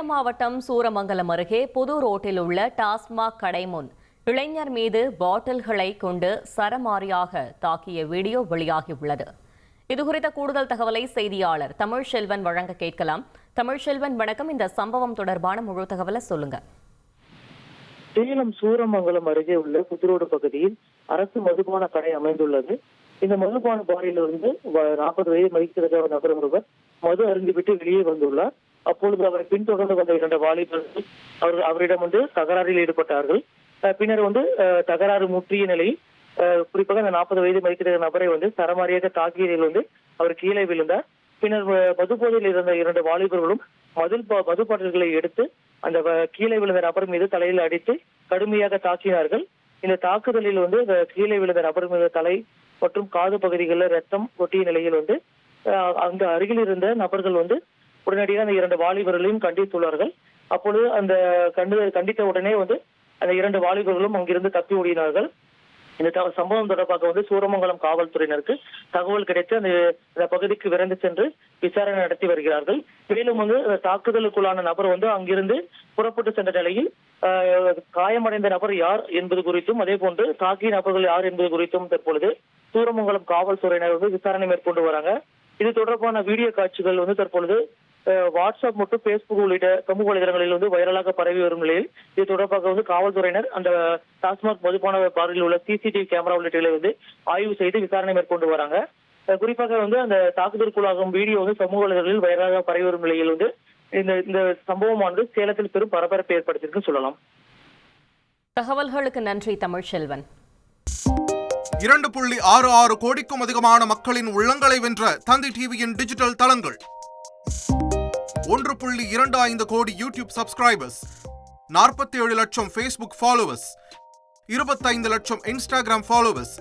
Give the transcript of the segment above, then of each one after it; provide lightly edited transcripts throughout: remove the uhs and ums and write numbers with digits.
சேலம் மாவட்டம் சூரமங்கலம் அருகே புது ரோட்டில் உள்ள டாஸ்மாக் கடை முன் இளைஞர் மீது பாட்டில்களை கொண்டு சரமாரியாக தாக்கிய வீடியோ வெளியாகியுள்ளது. இதுகுறித்த கூடுதல் தகவலை செய்தியாளர் தமிழ்செல்வன் வழங்க கேட்கலாம். தமிழ்செல்வன் வணக்கம். இந்த சம்பவம் தொடர்பான முழு தகவலை சொல்லுங்க. சேலம் சூரமங்கலம் அருகே உள்ள புதுரோடு பகுதியில் அரசு மதுபான கடை அமைந்துள்ளது. இந்த மதுபான பாரிலிருந்து 40 வயது மதிக்கிற நபர் ஒருவர் மது அருந்திவிட்டு வெளியே வந்துள்ளார். அப்பொழுது அவரை பின்தொடர்ந்து வந்த 2 வாலிபர்கள் அவரிடம் தகராறில் ஈடுபட்டார்கள். பின்னர் தகராறு முற்றிய நிலையில் குறிப்பாக அந்த 40 வயது மதிக்கிற நபரை சரமாரியாக தாக்கியதில் அவர் கீழே விழுந்தார். பின்னர் மது போதையில் இருந்த 2 வாலிபர்களும் மது பாட்டில்களை எடுத்து அந்த கீழே விழுந்த நபர் மீது தலையில் அடித்து கடுமையாக தாக்கினார்கள். இந்த தாக்குதலில் கீழே விழுந்த நபர் மீது தலை மற்றும் காது பகுதிகளில் ரத்தம் கொட்டிய நிலையில் அங்க அருகில் இருந்த நபர்கள் உடனடியாக அந்த 2 வாலிபர்களையும் கண்டித்துள்ளார்கள். அப்பொழுது அந்த கண்டித்த உடனே அந்த 2 வாலிபர்களும் அங்கிருந்து தப்பி ஓடினார்கள். இந்த சம்பவம் தொடர்பாக சூரமங்கலம் காவல்துறையினருக்கு தகவல் கிடைத்து அந்த பகுதிக்கு விரைந்து சென்று விசாரணை நடத்தி வருகிறார்கள். மேலும் தாக்குதலுக்குள்ளான நபர் அங்கிருந்து புறப்பட்டு சென்ற நிலையில் காயமடைந்த நபர் யார் என்பது குறித்தும் அதே போன்று தாக்கிய நபர்கள் யார் என்பது குறித்தும் தற்பொழுது சூரமங்கலம் காவல்துறையினர் விசாரணை மேற்கொண்டு வராங்க. இது தொடர்பான வீடியோ காட்சிகள் தற்பொழுது வாட்ஸ்அப் மற்றும் பேஸ்புக் உள்ளிட்ட சமூக வலைதளங்களில் வைரலாக பரவி வரும் நிலையில் இது தொடர்பாக காவல்துறையினர் அந்த டாஸ்மாக் மதுபான பாரில் உள்ள சிசிடிவி கேமரா உள்ளிட்டவை ஆய்வு செய்து விசாரணை மேற்கொண்டு வராங்க. குறிப்பாக அந்த தாக்குதலுக்குள்ளாகும் வீடியோ சமூக வலைதளங்களில் வைரலாக பரவி வரும் நிலையில் இந்த சம்பவமானது சேலத்தில் பெரும் பரபரப்பை ஏற்படுத்தியிருக்கு சொல்லலாம். தகவல்களுக்கு நன்றி தமிழ்செல்வன். 2.66 கோடிக்கும் அதிகமான மக்களின் உள்ளங்களை வென்ற தந்தி டிவியின் டிஜிட்டல் தளங்கள், 1.25 கோடி யூடியூப் சப்ஸ்கிரைபர்ஸ், 47 லட்சம் ஃபேஸ்புக் ஃபாலோவர்ஸ், 25 லட்சம் இன்ஸ்டாகிராம் ஃபாலோவர்ஸ்,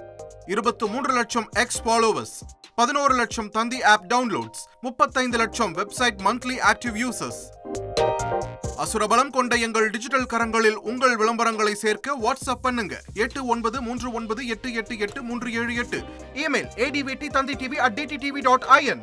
23 லட்சம் எக்ஸ் ஃபாலோவர்ஸ், 11 லட்சம் தந்தி ஆப் டவுன்லோட்ஸ், 35 லட்சம் வெப்சைட் மந்த்லி ஆக்டிவ் யூசர்ஸ். அசுரபலம் கொண்ட எங்கள் டிஜிட்டல் கரங்களில் உங்கள் விளம்பரங்களை சேர்க்க வாட்ஸ்அப் பண்ணுங்க 8939888378. Email advt@dttv.in.